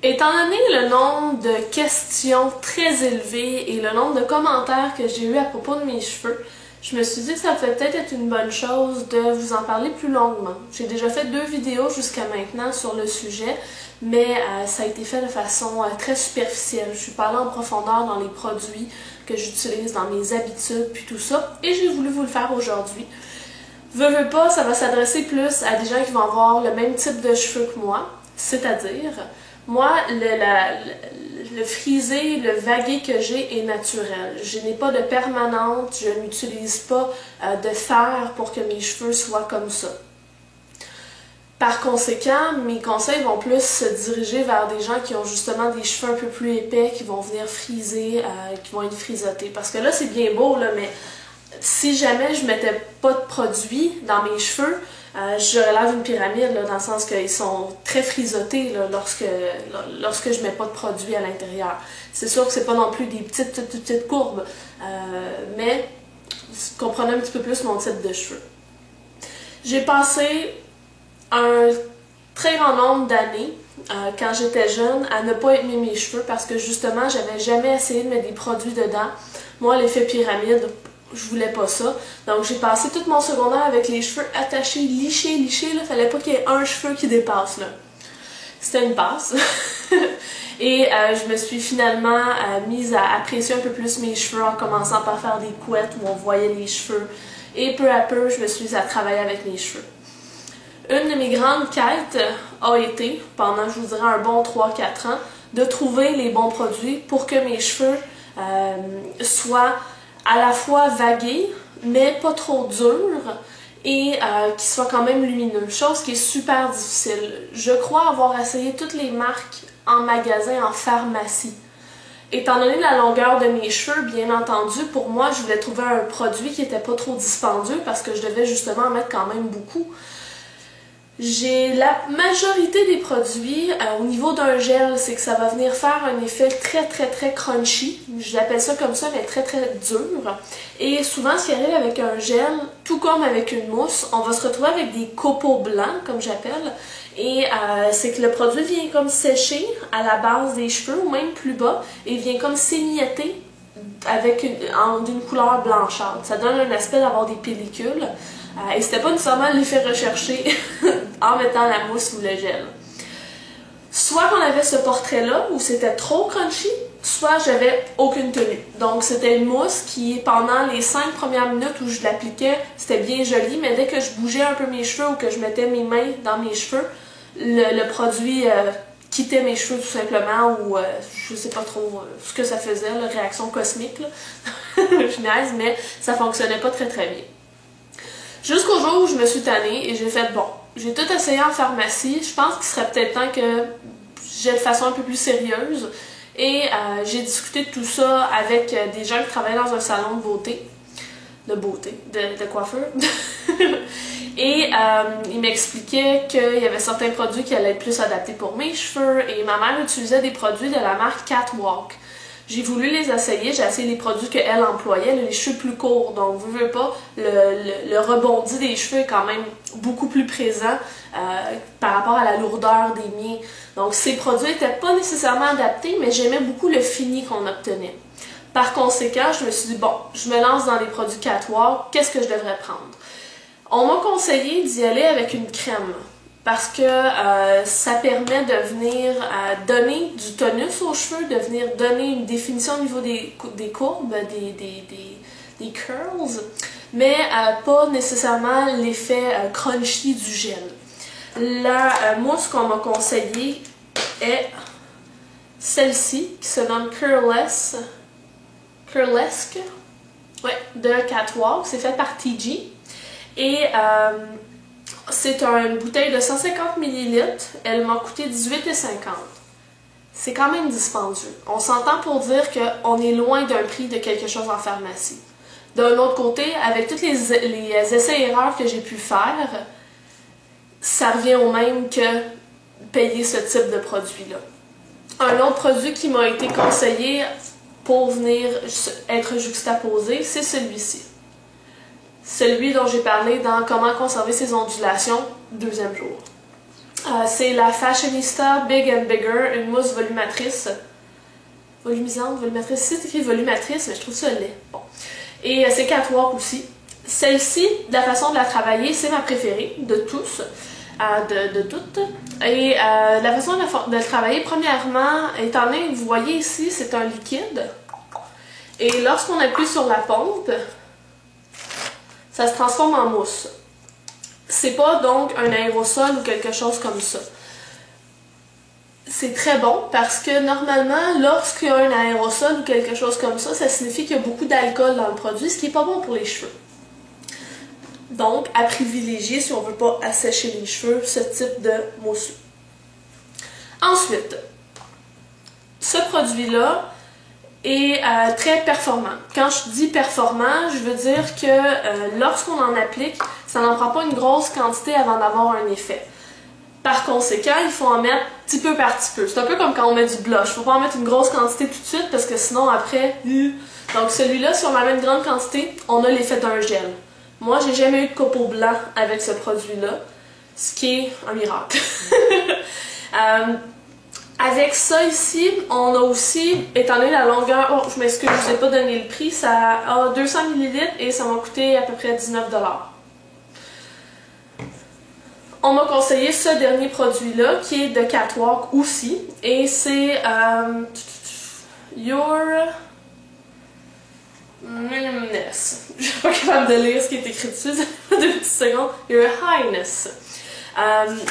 Étant donné le nombre de questions très élevé et le nombre de commentaires que j'ai eu à propos de mes cheveux, je me suis dit que ça pouvait peut-être être une bonne chose de vous en parler plus longuement. J'ai déjà fait 2 vidéos jusqu'à maintenant sur le sujet, mais ça a été fait de façon très superficielle. Je suis pas allée en profondeur dans les produits que j'utilise, dans mes habitudes, puis tout ça, et j'ai voulu vous le faire aujourd'hui. Veux pas, ça va s'adresser plus à des gens qui vont avoir le même type de cheveux que moi, c'est-à-dire, moi, le frisé, le vagué que j'ai est naturel. Je n'ai pas de permanente, je n'utilise pas de fer pour que mes cheveux soient comme ça. Par conséquent, mes conseils vont plus se diriger vers des gens qui ont justement des cheveux un peu plus épais, qui vont venir friser, qui vont être frisottés. Parce que là, c'est bien beau, là, mais si jamais je mettais pas de produit dans mes cheveux, j'aurais l'air d'une pyramide, là, dans le sens qu'ils sont très frisottés là, lorsque je mets pas de produit à l'intérieur. C'est sûr que c'est pas non plus des petites courbes, mais comprenez un petit peu plus mon type de cheveux. J'ai passé un très grand nombre d'années, quand j'étais jeune, à ne pas aimer mes cheveux parce que justement, j'avais jamais essayé de mettre des produits dedans. Moi, l'effet pyramide, je voulais pas ça. Donc, j'ai passé tout mon secondaire avec les cheveux attachés, lichés, là. Fallait pas qu'il y ait un cheveu qui dépasse, là. C'était une passe. Et je me suis finalement mise à apprécier un peu plus mes cheveux en commençant par faire des couettes où on voyait les cheveux. Et peu à peu, je me suis mise à travailler avec mes cheveux. Une de mes grandes quêtes a été, pendant, je vous dirais, un bon 3-4 ans, de trouver les bons produits pour que mes cheveux soient à la fois vagués, mais pas trop durs, et qui soient quand même lumineux, chose qui est super difficile. Je crois avoir essayé toutes les marques en magasin, en pharmacie. Étant donné la longueur de mes cheveux, bien entendu, pour moi, je voulais trouver un produit qui n'était pas trop dispendieux parce que je devais justement en mettre quand même beaucoup. J'ai la majorité des produits au niveau d'un gel, c'est que ça va venir faire un effet très crunchy. J'appelle ça comme ça, mais très dur. Et souvent, ce qui arrive avec un gel, tout comme avec une mousse, on va se retrouver avec des copeaux blancs, comme j'appelle. Et c'est que le produit vient comme sécher à la base des cheveux, ou même plus bas, et vient comme s'émietter avec d'une couleur blanchâtre. Ça donne un aspect d'avoir des pellicules. Et c'était pas nécessairement l'effet recherché en mettant la mousse ou le gel. Soit qu'on avait ce portrait-là où c'était trop crunchy, soit j'avais aucune tenue. Donc c'était une mousse qui, pendant les 5 premières minutes où je l'appliquais, c'était bien joli, mais dès que je bougeais un peu mes cheveux ou que je mettais mes mains dans mes cheveux, le produit quittait mes cheveux tout simplement, ou je sais pas trop ce que ça faisait, la réaction cosmique, là. Je niaise, mais ça fonctionnait pas très bien. Jusqu'au jour où je me suis tannée et j'ai fait bon, j'ai tout essayé en pharmacie, je pense qu'il serait peut-être temps que j'aie de façon un peu plus sérieuse, et j'ai discuté de tout ça avec des gens qui travaillent dans un salon de coiffeur. Et ils m'expliquaient qu'il y avait certains produits qui allaient être plus adaptés pour mes cheveux, et ma mère utilisait des produits de la marque Catwalk. J'ai voulu les essayer, j'ai essayé les produits qu'elle employait, les cheveux plus courts, donc vous ne pas, le rebondi des cheveux est quand même beaucoup plus présent par rapport à la lourdeur des miens. Donc ces produits n'étaient pas nécessairement adaptés, mais j'aimais beaucoup le fini qu'on obtenait. Par conséquent, je me suis dit, bon, je me lance dans les produits Catwalk, qu'est-ce que je devrais prendre? On m'a conseillé d'y aller avec une crème, parce que ça permet de venir donner du tonus aux cheveux, de venir donner une définition au niveau des courbes, des curls, mais pas nécessairement l'effet crunchy du gel. La mousse qu'on m'a conseillée est celle-ci, qui se nomme Curlesque, ouais, de Catwalk, c'est fait par TG, et c'est une bouteille de 150 ml, elle m'a coûté 18,50 $. C'est quand même dispendieux. On s'entend pour dire qu'on est loin d'un prix de quelque chose en pharmacie. D'un autre côté, avec tous les essais-erreurs que j'ai pu faire, ça revient au même que payer ce type de produit-là. Un autre produit qui m'a été conseillé pour venir être juxtaposé, c'est celui-ci. Celui dont j'ai parlé dans Comment conserver ses ondulations, 2e jour. C'est la Fashionista Big and Bigger, une mousse volumatrice. Volumisante, volumatrice. C'est écrit volumatrice, mais je trouve ça laid. Bon. Et c'est catwalk aussi. Celle-ci, la façon de la travailler, c'est ma préférée de tous. De toutes. Et la façon de le travailler, premièrement, étant donné que vous voyez ici, c'est un liquide. Et lorsqu'on appuie sur la pompe, ça se transforme en mousse. C'est pas donc un aérosol ou quelque chose comme ça. C'est très bon parce que normalement, lorsqu'il y a un aérosol ou quelque chose comme ça signifie qu'il y a beaucoup d'alcool dans le produit, ce qui n'est pas bon pour les cheveux. Donc, à privilégier si on ne veut pas assécher les cheveux, ce type de mousse. Ensuite, ce produit-là est très performant. Quand je dis performant, je veux dire que lorsqu'on en applique, ça n'en prend pas une grosse quantité avant d'avoir un effet. Par conséquent, il faut en mettre petit peu par petit peu. C'est un peu comme quand on met du blush. Il ne faut pas en mettre une grosse quantité tout de suite parce que sinon après... Donc celui-là, si on en met une grande quantité, on a l'effet d'un gel. Moi, j'ai jamais eu de copeaux blanc avec ce produit-là, ce qui est un miracle. Avec ça ici, on a aussi, étant donné la longueur, oh je m'excuse, je vous ai pas donné le prix, ça a 200 ml et ça m'a coûté à peu près 19 $. On m'a conseillé ce dernier produit-là, qui est de Catwalk aussi, et c'est Your Highness. Je suis pas capable de lire ce qui est écrit dessus, ça fait 2 petites secondes. Your Highness.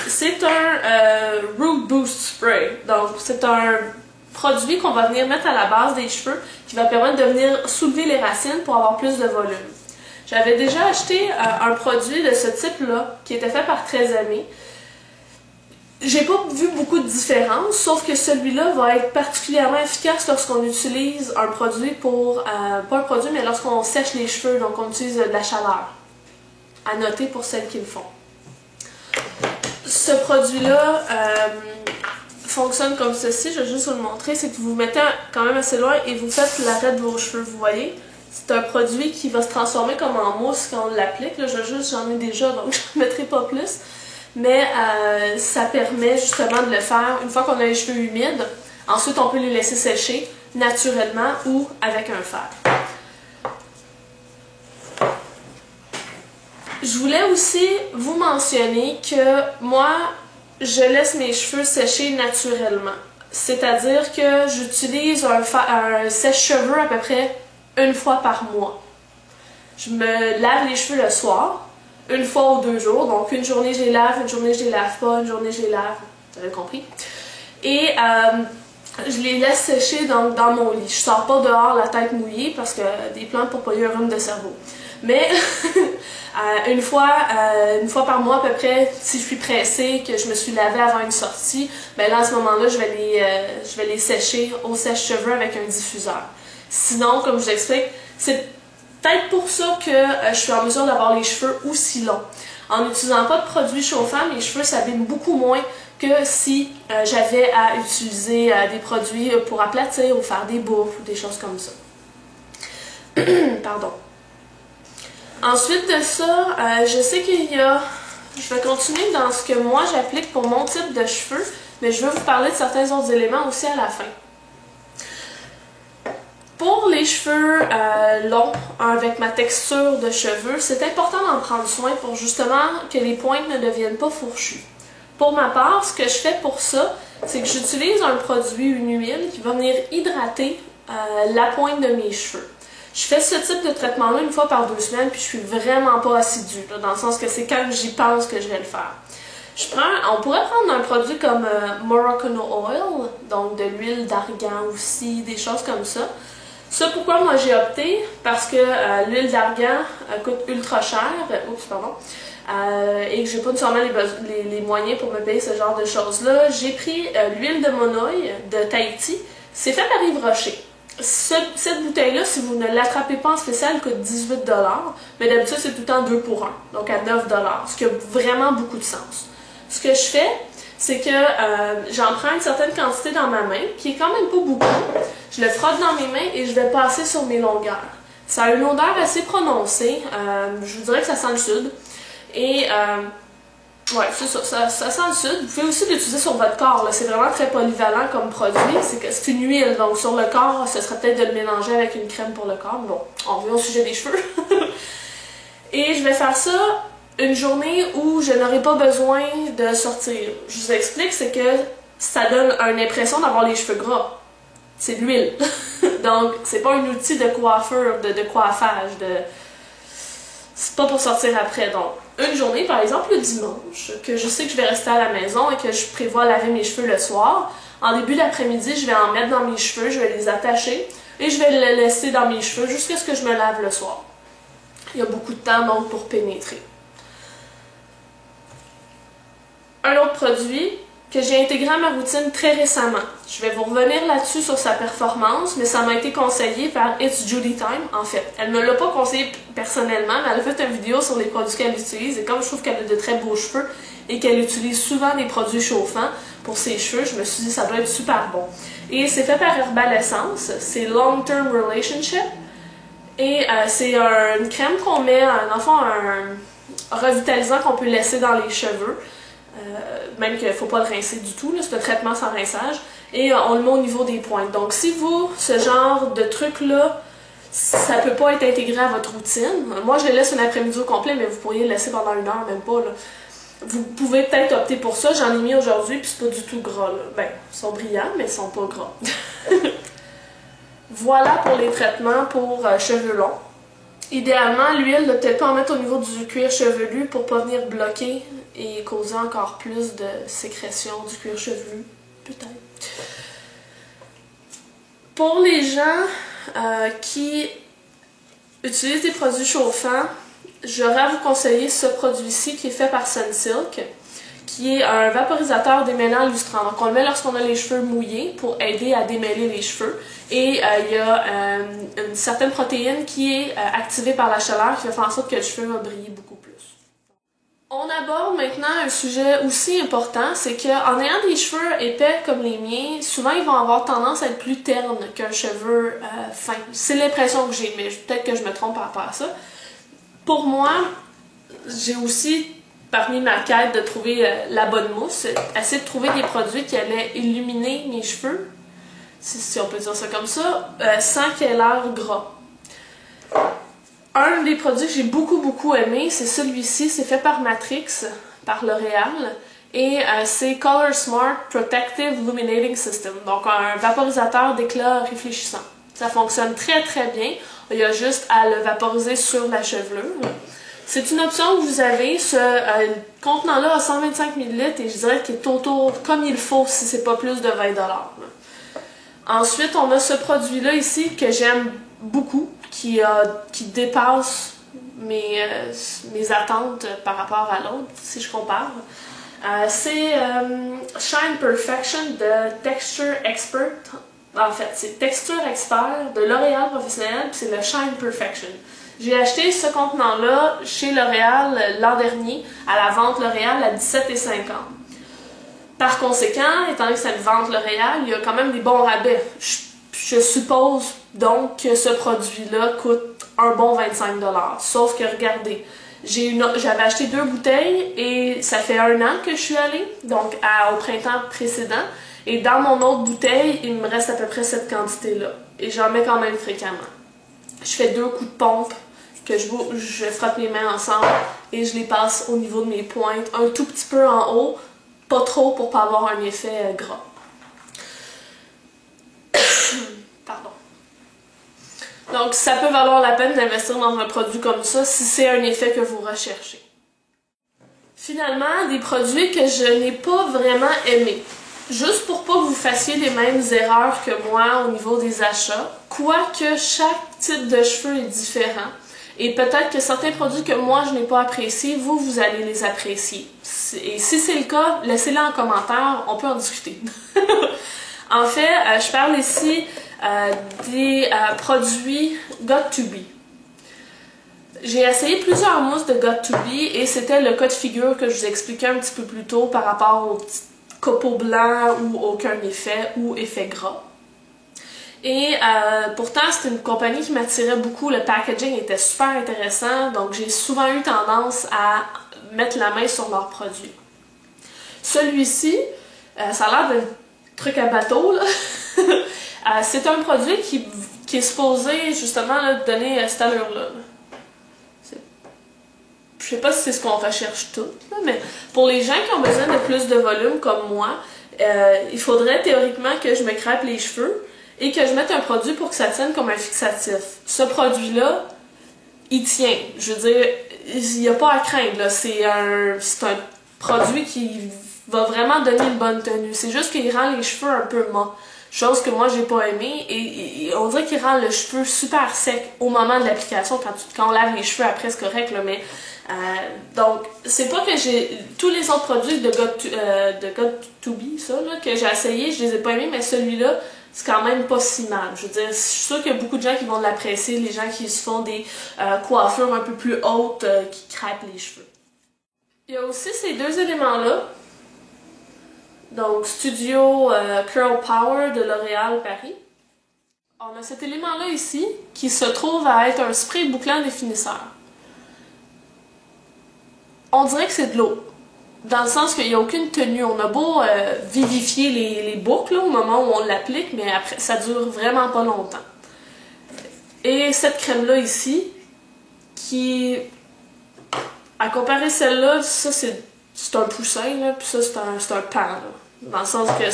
C'est un Root Boost Spray. Donc, c'est un produit qu'on va venir mettre à la base des cheveux qui va permettre de venir soulever les racines pour avoir plus de volume. J'avais déjà acheté un produit de ce type-là qui était fait par Très Aimé. J'ai pas vu beaucoup de différence, sauf que celui-là va être particulièrement efficace lorsqu'on utilise un produit pour... pas un produit, mais lorsqu'on sèche les cheveux, donc on utilise de la chaleur. À noter pour celles qui le font. Ce produit-là fonctionne comme ceci, je vais juste vous le montrer, c'est que vous vous mettez quand même assez loin et vous faites l'arrêt de vos cheveux, vous voyez? C'est un produit qui va se transformer comme en mousse quand on l'applique, j'en ai déjà donc je ne mettrai pas plus, mais ça permet justement de le faire une fois qu'on a les cheveux humides, ensuite on peut les laisser sécher naturellement ou avec un fer. Je voulais aussi vous mentionner que moi, je laisse mes cheveux sécher naturellement. C'est-à-dire que j'utilise un sèche-cheveux à peu près une fois par mois. Je me lave les cheveux le soir, une fois ou 2 jours. Donc une journée je les lave, une journée je les lave pas, une journée je les lave. Vous avez compris? Et je les laisse sécher dans mon lit. Je sors pas dehors la tête mouillée parce que des plantes pour pas y avoir un rhume de cerveau. Mais une fois par mois à peu près, si je suis pressée, que je me suis lavée avant une sortie, ben là à ce moment-là, je vais les sécher au sèche-cheveux avec un diffuseur. Sinon, comme je vous explique, c'est peut-être pour ça que je suis en mesure d'avoir les cheveux aussi longs. En n'utilisant pas de produits chauffants, mes cheveux s'abîment beaucoup moins que si j'avais à utiliser des produits pour aplatir ou faire des boucles ou des choses comme ça. Pardon. Ensuite de ça, je sais qu'il y a... Je vais continuer dans ce que moi j'applique pour mon type de cheveux, mais je vais vous parler de certains autres éléments aussi à la fin. Pour les cheveux longs, avec ma texture de cheveux, c'est important d'en prendre soin pour justement que les pointes ne deviennent pas fourchues. Pour ma part, ce que je fais pour ça, c'est que j'utilise un produit, une huile, qui va venir hydrater la pointe de mes cheveux. Je fais ce type de traitement-là une fois par 2 semaines, puis je suis vraiment pas assidue, là, dans le sens que c'est quand j'y pense que je vais le faire. On pourrait prendre un produit comme Moroccan Oil, donc de l'huile d'argan aussi, des choses comme ça. Ça, pourquoi moi j'ai opté? Parce que l'huile d'argan coûte ultra cher, et que j'ai pas nécessairement les moyens pour me payer ce genre de choses-là. J'ai pris l'huile de Monoï de Tahiti, c'est fait par Yves Rocher. Cette bouteille-là, si vous ne l'attrapez pas en spécial, elle coûte 18 $, mais d'habitude c'est tout le temps 2 pour 1, donc à 9 $, ce qui a vraiment beaucoup de sens. Ce que je fais, c'est que j'en prends une certaine quantité dans ma main, qui est quand même pas beaucoup. Je le frotte dans mes mains et je vais passer sur mes longueurs. Ça a une odeur assez prononcée, je vous dirais que ça sent le sud. Et Ouais, c'est ça, ça sent le sud. Vous pouvez aussi l'utiliser sur votre corps, c'est vraiment très polyvalent comme produit. C'est une huile, donc sur le corps, ce serait peut-être de le mélanger avec une crème pour le corps. Bon, on revient au sujet des cheveux. Et je vais faire ça une journée où je n'aurai pas besoin de sortir. Je vous explique, c'est que ça donne une impression d'avoir les cheveux gras. C'est de l'huile. Donc, c'est pas un outil de coiffure, de coiffage, c'est pas pour sortir après. Donc, une journée, par exemple le dimanche, que je sais que je vais rester à la maison et que je prévois laver mes cheveux le soir, en début d'après-midi, je vais en mettre dans mes cheveux, je vais les attacher et je vais les laisser dans mes cheveux jusqu'à ce que je me lave le soir. Il y a beaucoup de temps donc pour pénétrer. Un autre produit que j'ai intégré à ma routine très récemment. Je vais vous revenir là-dessus sur sa performance, mais ça m'a été conseillé par It's Judy Time, en fait. Elle me l'a pas conseillé personnellement, mais elle a fait une vidéo sur les produits qu'elle utilise, et comme je trouve qu'elle a de très beaux cheveux, et qu'elle utilise souvent des produits chauffants pour ses cheveux, je me suis dit ça doit être super bon. Et c'est fait par Herbal Essence, c'est Long Term Relationship, et c'est une crème qu'on met, un revitalisant qu'on peut laisser dans les cheveux. Même qu'il ne faut pas le rincer du tout, c'est un traitement sans rinçage, et on le met au niveau des pointes. Donc si vous, ce genre de truc-là, ça peut pas être intégré à votre routine, moi je les laisse un après-midi au complet, mais vous pourriez le laisser pendant une heure, même pas, là. Vous pouvez peut-être opter pour ça, j'en ai mis aujourd'hui, puis c'est pas du tout gras, là. Ben, ils sont brillants, mais ils sont pas gras. Voilà pour les traitements pour cheveux longs. Idéalement, l'huile, ne peut-être pas en mettre au niveau du cuir chevelu pour pas venir bloquer et causer encore plus de sécrétion du cuir chevelu, peut-être. Pour les gens qui utilisent des produits chauffants, j'aurais à vous conseiller ce produit-ci qui est fait par Sunsilk, qui est un vaporisateur démêlant lustrant. Donc on le met lorsqu'on a les cheveux mouillés pour aider à démêler les cheveux. Et il y a une certaine protéine qui est activée par la chaleur qui va faire en sorte que le cheveu va briller beaucoup plus. On aborde maintenant un sujet aussi important, c'est qu'en ayant des cheveux épais comme les miens, souvent ils vont avoir tendance à être plus ternes qu'un cheveu fin. C'est l'impression que j'ai, mais peut-être que je me trompe par rapport à ça. Pour moi, j'ai aussi, parmi ma quête de trouver la bonne mousse, essayé de trouver des produits qui allaient illuminer mes cheveux, si on peut dire ça comme ça, sans qu'il ait l'air gras. Un des produits que j'ai beaucoup aimé, c'est celui-ci, c'est fait par Matrix, par L'Oréal, et c'est Color Smart Protective Illuminating System, donc un vaporisateur d'éclat réfléchissant. Ça fonctionne très bien, il y a juste à le vaporiser sur la chevelure. C'est une option que vous avez, ce contenant-là a 125 ml et je dirais qu'il est autour comme il faut si c'est pas plus de 20$. Ensuite, on a ce produit-là ici que j'aime beaucoup, qui dépasse mes attentes par rapport à l'autre, si je compare. C'est Shine Perfection de Texture Expert. En fait, c'est Texture Expert de L'Oréal Professionnel, puis c'est le Shine Perfection. J'ai acheté ce contenant-là chez L'Oréal l'an dernier, à la vente L'Oréal à 17,50$. Par conséquent, étant donné que c'est une vente L'Oréal, il y a quand même des bons rabais. Je suppose donc que ce produit-là coûte un bon 25$. Sauf que regardez, j'avais acheté 2 bouteilles et ça fait 1 an que je suis allée, donc au printemps précédent. Et dans mon autre bouteille, il me reste à peu près cette quantité-là. Et j'en mets quand même fréquemment. Je fais 2 coups de pompe, que je frotte mes mains ensemble et je les passe au niveau de mes pointes, un tout petit peu en haut, pas trop pour pas avoir un effet gras. Pardon. Donc ça peut valoir la peine d'investir dans un produit comme ça si c'est un effet que vous recherchez. Finalement, des produits que je n'ai pas vraiment aimés. Juste pour pas que vous fassiez les mêmes erreurs que moi au niveau des achats, quoique chaque type de cheveux est différent. Et peut-être que certains produits que moi je n'ai pas appréciés, vous allez les apprécier. Et si c'est le cas, laissez-les en commentaire, on peut en discuter. En fait, je parle ici des produits Got2b. J'ai essayé plusieurs mousses de Got2b et c'était le cas de figure que je vous expliquais un petit peu plus tôt par rapport aux petits copeaux blancs ou aucun effet ou effet gras. Et pourtant, c'était une compagnie qui m'attirait beaucoup. Le packaging était super intéressant, donc j'ai souvent eu tendance à mettre la main sur leurs produits. Celui-ci, ça a l'air d'un truc à bateau, là. C'est un produit qui est supposé justement là, donner cette allure-là. Je sais pas si c'est ce qu'on recherche toutes, là, mais pour les gens qui ont besoin de plus de volume comme moi, il faudrait théoriquement que je me crêpe les cheveux et que je mette un produit pour que ça tienne comme un fixatif. Ce produit-là, il tient. Je veux dire, il n'y a pas à craindre. C'est un produit qui va vraiment donner une bonne tenue. C'est juste qu'il rend les cheveux un peu mats. Chose que moi j'ai pas aimé et on dirait qu'il rend le cheveu super sec au moment de l'application. Quand on lave les cheveux après c'est correct là, mais donc c'est pas que j'ai tous les autres produits de Got2b ça là, que j'ai essayé, je les ai pas aimés, mais celui-là c'est quand même pas si mal. Je veux dire, je suis sûre qu'il y a beaucoup de gens qui vont l'apprécier, les gens qui se font des coiffures un peu plus hautes, qui crêpent les cheveux. Il y a aussi ces deux éléments-là. Donc, Studio Curl Power de L'Oréal Paris. On a cet élément-là ici qui se trouve à être un spray bouclant définisseur. On dirait que c'est de l'eau, dans le sens qu'il n'y a aucune tenue. On a beau vivifier les boucles là, au moment où on l'applique, mais après ça dure vraiment pas longtemps. Et cette crème-là ici, qui, à comparer celle-là, ça c'est un poussin, là, puis ça c'est un pan. Là. Dans le sens que elle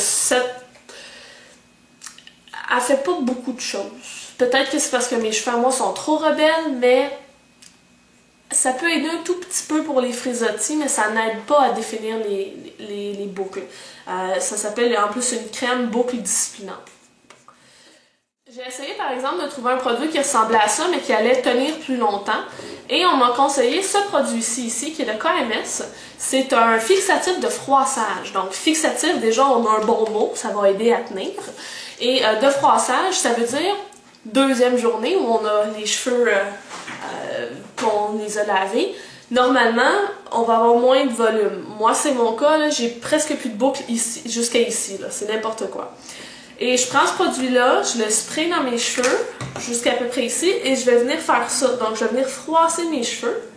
fait pas beaucoup de choses. Peut-être que c'est parce que mes cheveux à moi sont trop rebelles, mais ça peut aider un tout petit peu pour les frisottis, mais ça n'aide pas à définir les boucles. Ça s'appelle en plus une crème boucle disciplinante. J'ai essayé par exemple de trouver un produit qui ressemblait à ça, mais qui allait tenir plus longtemps. Et on m'a conseillé ce produit-ci ici, qui est le KMS. C'est un fixatif de froissage. Donc fixatif, déjà on a un bon mot, ça va aider à tenir. Et de froissage, ça veut dire deuxième journée où on a les cheveux, qu'on les a lavés. Normalement, on va avoir moins de volume. Moi c'est mon cas, j'ai presque plus de boucles ici, jusqu'à ici, c'est n'importe quoi. Et je prends ce produit-là, je le spray dans mes cheveux, jusqu'à peu près ici, et je vais venir faire ça. Donc, je vais venir froisser mes cheveux.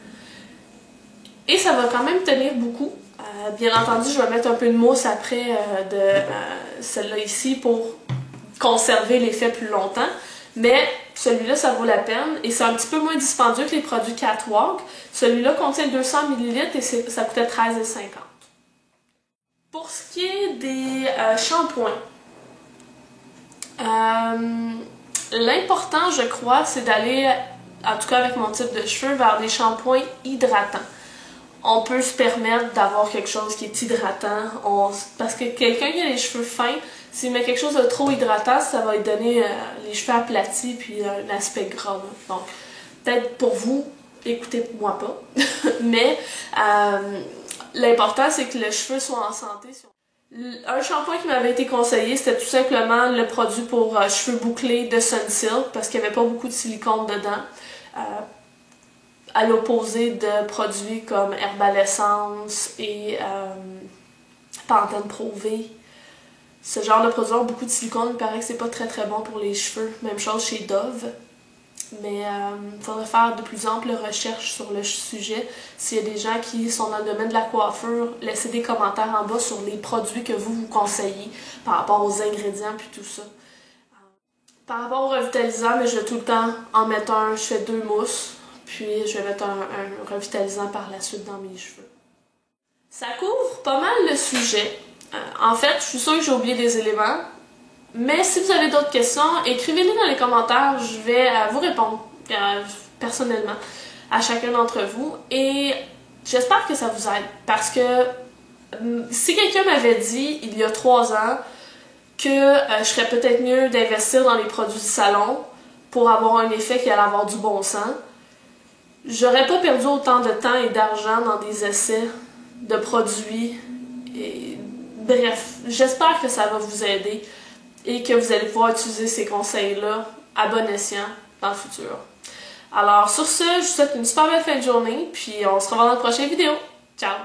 Et ça va quand même tenir beaucoup. Bien entendu, je vais mettre un peu de mousse après de celle-là ici pour conserver l'effet plus longtemps. Mais celui-là, ça vaut la peine. Et c'est un petit peu moins dispendieux que les produits Catwalk. Celui-là contient 200 ml et ça coûtait 13,50 $. Pour ce qui est des shampoings, l'important, je crois, c'est d'aller, en tout cas avec mon type de cheveux, vers des shampoings hydratants. On peut se permettre d'avoir quelque chose qui est hydratant. Parce que quelqu'un qui a les cheveux fins, s'il met quelque chose de trop hydratant, ça va lui donner les cheveux aplatis puis un aspect gras. Donc, peut-être pour vous, écoutez-moi pas. Mais l'important, c'est que le cheveu soit en santé. Un shampoing qui m'avait été conseillé, c'était tout simplement le produit pour cheveux bouclés de Sunsilk parce qu'il n'y avait pas beaucoup de silicone dedans. À l'opposé de produits comme Herbalessence et Pantene Pro V. Ce genre de produits ont beaucoup de silicone, il paraît que c'est pas très bon pour les cheveux. Même chose chez Dove. Mais il faudrait faire de plus amples recherches sur le sujet. S'il y a des gens qui sont dans le domaine de la coiffure, laissez des commentaires en bas sur les produits que vous conseillez par rapport aux ingrédients puis tout ça. Par rapport au revitalisant, mais je vais tout le temps en mettre un, je fais 2 mousses, puis je vais mettre un revitalisant par la suite dans mes cheveux. Ça couvre pas mal le sujet. En fait, je suis sûre que j'ai oublié des éléments. Mais si vous avez d'autres questions, écrivez-les dans les commentaires, je vais vous répondre personnellement à chacun d'entre vous. Et j'espère que ça vous aide parce que si quelqu'un m'avait dit il y a 3 ans que je serais peut-être mieux d'investir dans les produits du salon pour avoir un effet qui allait avoir du bon sens, j'aurais pas perdu autant de temps et d'argent dans des essais de produits. Bref, j'espère que ça va vous aider et que vous allez pouvoir utiliser ces conseils-là à bon escient dans le futur. Alors sur ce, je vous souhaite une super belle fin de journée, puis on se revoit dans la prochaine vidéo. Ciao!